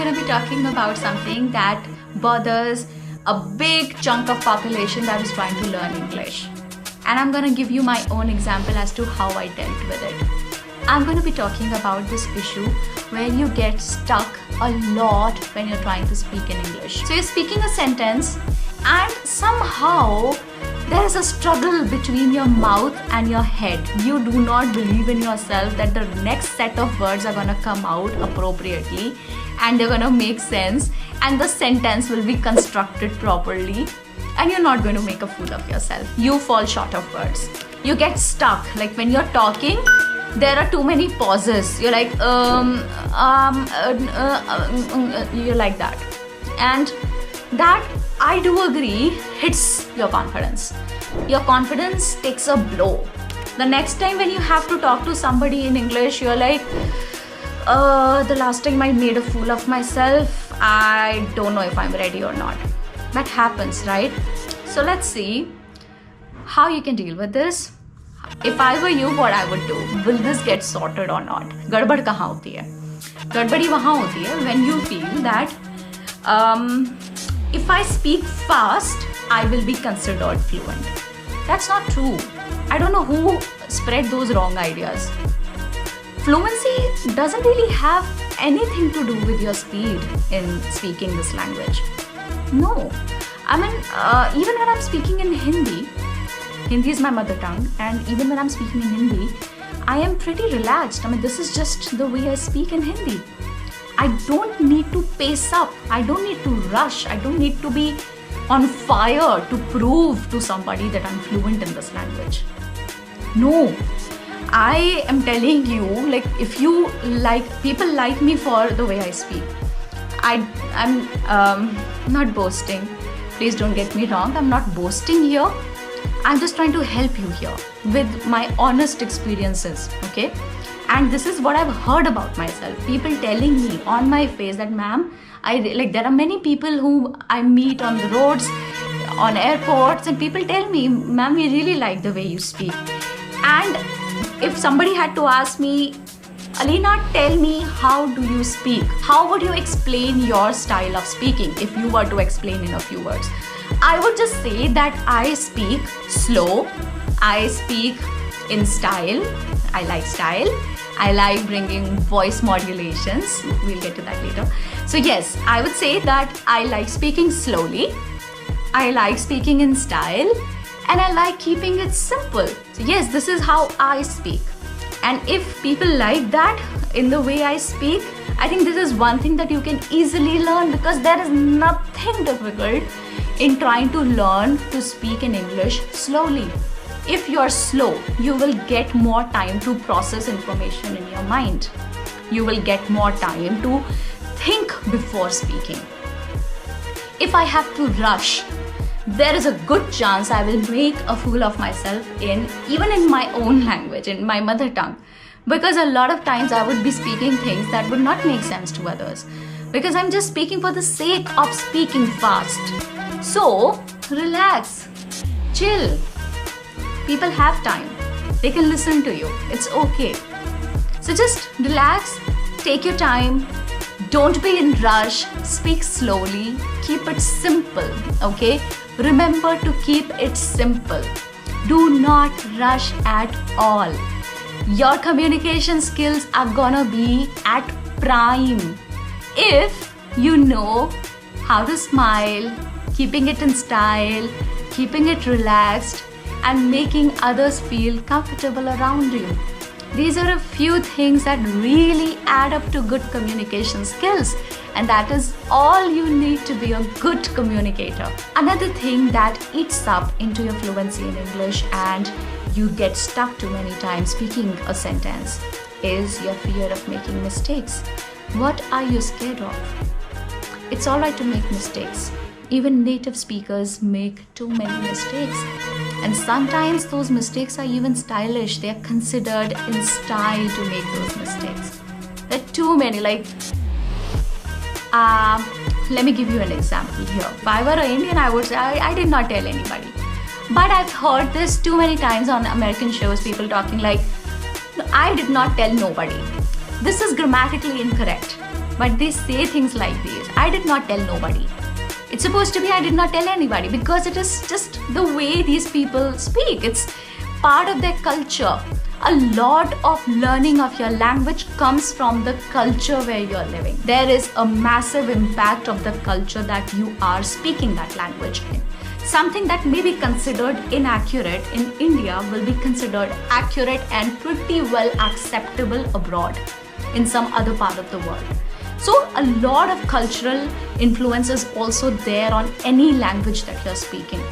going to be talking about something that bothers a big chunk of population that is trying to learn English. And I'm going to give you my own example as to how I dealt with it. I'm going to be talking about this issue where you get stuck a lot when you're trying to speak in English. So you're speaking a sentence and somehow there is a struggle between your mouth and your head. You do not believe in yourself that the next set of words are going to come out appropriately and they're going to make sense and the sentence will be constructed properly, and you're not going to make a fool of yourself. You fall short of words. You get stuck. Like when you're talking, there are too many pauses. You're like, you're like that. And that, I do agree, hits your confidence. Your confidence takes a blow. The next time when you have to talk to somebody in English, you're like, the last time I made a fool of myself, I don't know if I'm ready or not. That happens, right? So let's see how you can deal with this. If I were you, what I would do? Will this get sorted or not? Gadbad kahan hoti hai? Gadbadi wahan hoti hai when you feel that if I speak fast, I will be considered fluent. That's not true. I don't know who spread those wrong ideas. Fluency doesn't really have anything to do with your speed in speaking this language. No. I mean, even when I'm speaking in Hindi is my mother tongue, and even when I'm speaking in Hindi, I am pretty relaxed. I mean, this is just the way I speak in Hindi. I don't need to pace up. I don't need to rush. I don't need to be on fire to prove to somebody that I'm fluent in this language. No. I am telling you, like, if you like, people like me for the way I speak. I'm not boasting. Please don't get me wrong. I'm not boasting here. I'm just trying to help you here with my honest experiences, okay? And this is what I've heard about myself. People telling me on my face that, ma'am, there are many people who I meet on the roads, on airports, and people tell me, ma'am, we really like the way you speak. And if somebody had to ask me, Aleena, tell me, how do you speak? How would you explain your style of speaking if you were to explain in a few words? I would just say that I speak slow. I speak in style. I like style. I like bringing voice modulations. We'll get to that later. So yes, I would say that I like speaking slowly. I like speaking in style. And I like keeping it simple. So yes, this is how I speak. And if people like that in the way I speak, I think this is one thing that you can easily learn, because there is nothing difficult in trying to learn to speak in English slowly. If you're slow, you will get more time to process information in your mind. You will get more time to think before speaking. If I have to rush, there is a good chance I will make a fool of myself even in my own language, in my mother tongue. Because a lot of times I would be speaking things that would not make sense to others. Because I'm just speaking for the sake of speaking fast. So, relax, chill. People have time. They can listen to you. It's okay. So just relax, take your time. Don't be in rush. Speak slowly. Keep it simple, okay? Remember to keep it simple. Do not rush at all. Your communication skills are gonna be at prime if you know how to smile, keeping it in style, keeping it relaxed, and making others feel comfortable around you. These are a few things that really add up to good communication skills, and that is all you need to be a good communicator. Another thing that eats up into your fluency in English and you get stuck too many times speaking a sentence is your fear of making mistakes. What are you scared of? It's alright to make mistakes. Even native speakers make too many mistakes. And sometimes those mistakes are even stylish. They are considered in style to make those mistakes. There are too many. Let me give you an example here. If I were an Indian, I would say I did not tell anybody. But I've heard this too many times on American shows, people talking like, I did not tell nobody. This is grammatically incorrect. but they say things like these. I did not tell nobody. It's supposed to be I did not tell anybody, because it is just the way these people speak. It's part of their culture. A lot of learning of your language comes from the culture where you're living. There is a massive impact of the culture that you are speaking that language in. Something that may be considered inaccurate in India will be considered accurate and pretty well acceptable abroad in some other part of the world. So a lot of cultural influence is also there on any language that you're speaking.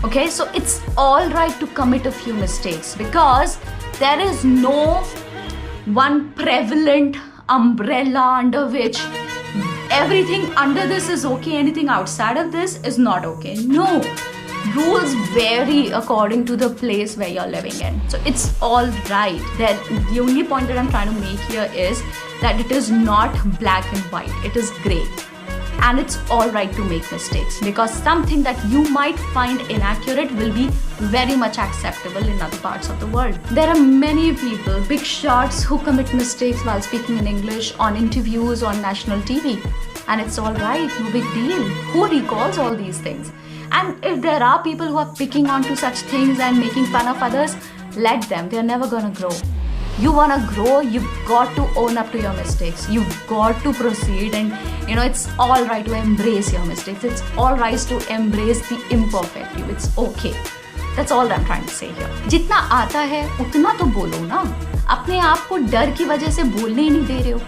Okay, so it's all right to commit a few mistakes, because there is no one prevalent umbrella under which everything under this is okay, anything outside of this is not okay. No, rules vary according to the place where you're living in. So it's all right. The only point that I'm trying to make here is that it is not black and white, it is gray. And it's all right to make mistakes, because something that you might find inaccurate will be very much acceptable in other parts of the world. There are many people, big shots, who commit mistakes while speaking in English on interviews on national TV. And it's all right, no big deal. Who recalls all these things? And if there are people who are picking on to such things and making fun of others, let them. They're never gonna grow. You wanna grow, you've got to own up to your mistakes. You've got to proceed, and it's all right to embrace your mistakes. It's all right to embrace the imperfect you. It's okay. That's all I'm trying to say here. जितना आता है उतना तो बोलो ना. अपने आप को डर की वजह से बोलने ही नहीं दे रहे हो.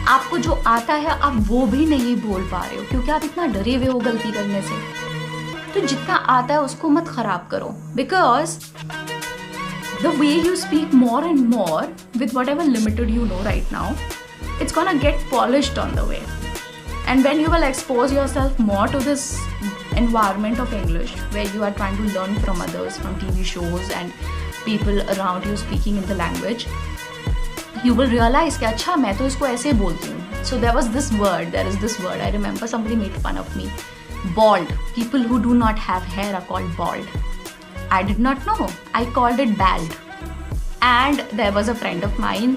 आपको जो आता है आप वो भी नहीं बोल पा रहे हो, क्योंकि आप इतना डरे हुए हो गलती करने से. तो जितना आता है उसको मत खराब करो, because the way you speak more and more with whatever limited you know right now, it's gonna get polished on the way. And when you will expose yourself more to this environment of English, where you are trying to learn from others, from TV shows and people around you speaking in the language, you will realize कि अच्छा मैं तो इसको ऐसे बोलती हूँ. So there is this word. I remember somebody made fun of me. Bald. People who do not have hair are called bald. I did not know. I called it bald. And there was a friend of mine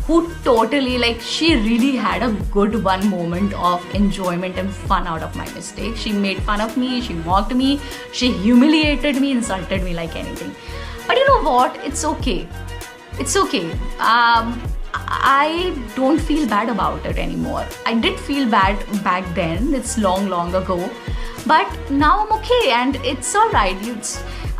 who totally, she really had a good one moment of enjoyment and fun out of my mistake. She made fun of me, she mocked me, she humiliated me, insulted me like anything. But you know what? It's okay. It's okay. I don't feel bad about it anymore. I did feel bad back then. It's long ago. But now I'm okay, and it's alright.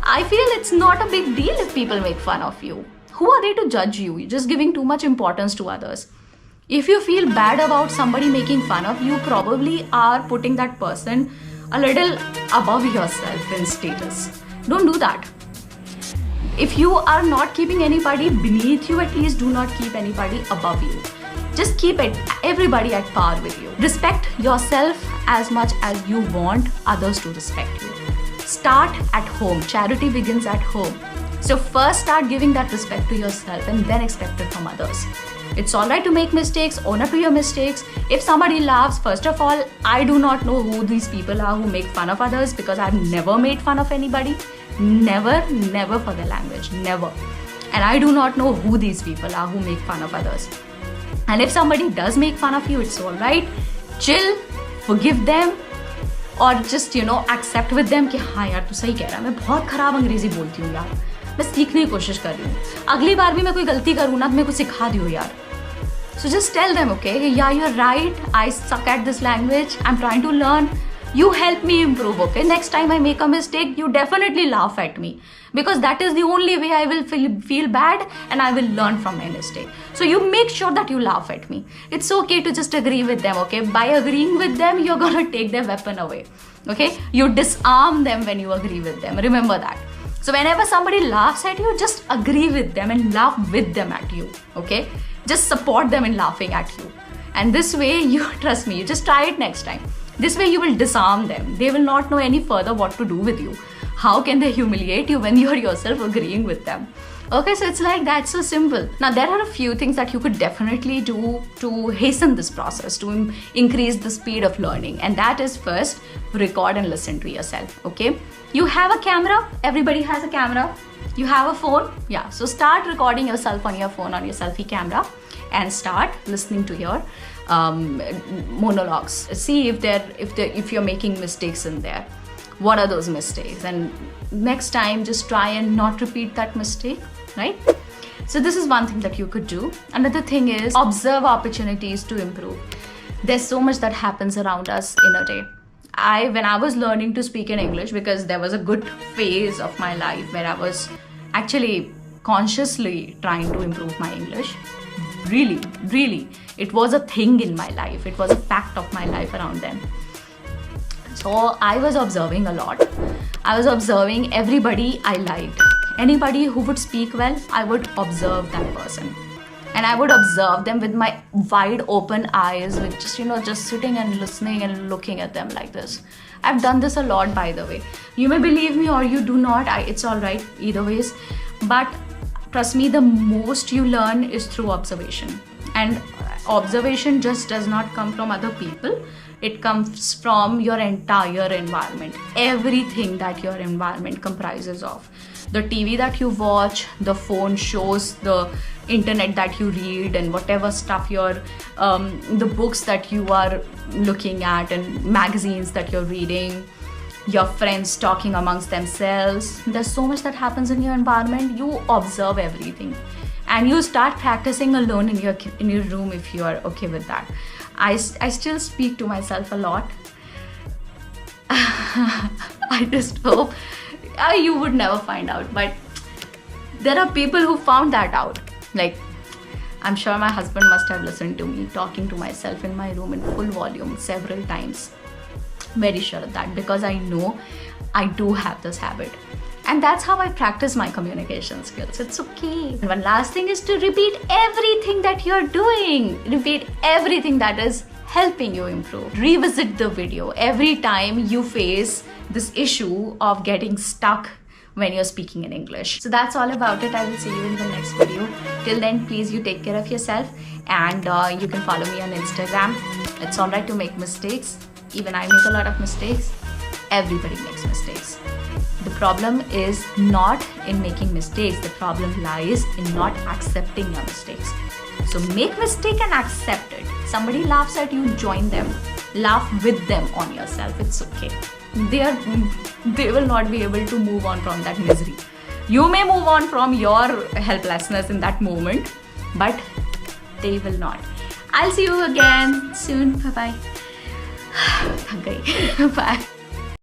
I feel it's not a big deal if people make fun of you. Who are they to judge you? You're just giving too much importance to others. If you feel bad about somebody making fun of you, probably are putting that person a little above yourself in status. Don't do that. If you are not keeping anybody beneath you, at least do not keep anybody above you. Just keep everybody at par with you. Respect yourself as much as you want others to respect you. Start at home. Charity begins at home. So first start giving that respect to yourself and then expect it from others. It's alright to make mistakes, own up to your mistakes. If somebody laughs, first of all, I do not know who these people are who make fun of others, because I've never made fun of anybody. Never for their language, never. And I do not know who these people are who make fun of others. And if somebody does make fun of you, it's alright. Chill, forgive them, और just accept with them कि हाँ यार तू सही कह रहा है, मैं बहुत खराब अंग्रेजी बोलती हूँ यार, मैं सीखने की कोशिश कर रही हूँ, अगली बार भी मैं कोई गलती करूँ ना तो मेरे को सिखा दियो यार. So just tell them, okay, yeah, you're right, I suck at this language, I'm trying to learn, you help me improve, okay? Next time I make a mistake, you definitely laugh at me, because that is the only way I will feel bad and I will learn from my mistake. So you make sure that you laugh at me. It's okay to just agree with them, okay? By agreeing with them, you're gonna take their weapon away, okay? You disarm them when you agree with them. Remember that. So whenever somebody laughs at you, just agree with them and laugh with them at you, okay? Just support them in laughing at you. And this way, you trust me, you just try it next time. This way you will disarm them. They will not know any further what to do with you. How can they humiliate you when you are yourself agreeing with them? Okay, so it's like that, so simple. Now there are a few things that you could definitely do to hasten this process, to increase the speed of learning. And that is, first, record and listen to yourself, okay? You have a camera, everybody has a camera. You have a phone, so start recording yourself on your phone, on your selfie camera, and start listening to your monologues. See if you're making mistakes in there. What are those mistakes? And next time, just try and not repeat that mistake, right? So this is one thing that you could do. Another thing is observe opportunities to improve. There's so much that happens around us in a day. When I was learning to speak in English, because there was a good phase of my life where I was actually consciously trying to improve my English. Really, it was a thing in my life. It was a fact of my life around then. So I was observing a lot. I was observing everybody I liked. Anybody who would speak well, I would observe that person. And I would observe them with my wide open eyes, with just sitting and listening and looking at them like this. I've done this a lot, by the way. You may believe me or you do not, it's all right either ways. But trust me, the most you learn is through observation. And observation just does not come from other people. It comes from your entire environment. Everything that your environment comprises of. The TV that you watch, the phone shows, the internet that you read, and whatever stuff the books that you are looking at, and magazines that you're reading, your friends talking amongst themselves. There's so much that happens in your environment. You observe everything. And you start practicing alone in your room if you are okay with that. I still speak to myself a lot. I just hope you would never find out, but there are people who found that out. Like, I'm sure my husband must have listened to me talking to myself in my room in full volume several times. Very sure of that, because I know I do have this habit. And that's how I practice my communication skills. It's okay. And one last thing is to repeat everything that you're doing. Repeat everything that is helping you improve. Revisit the video every time you face this issue of getting stuck when you're speaking in English. So that's all about it. I will see you in the next video. Till then, please you take care of yourself, and you can follow me on Instagram. It's alright to make mistakes. Even I make a lot of mistakes. Everybody makes mistakes. The problem is not in making mistakes. The problem lies in not accepting your mistakes. So make mistake and accept it. Somebody laughs at you, join them. Laugh with them on yourself. It's okay. They will not be able to move on from that misery. You may move on from your helplessness in that moment, but they will not. I'll see you again soon. Bye-bye. Bye.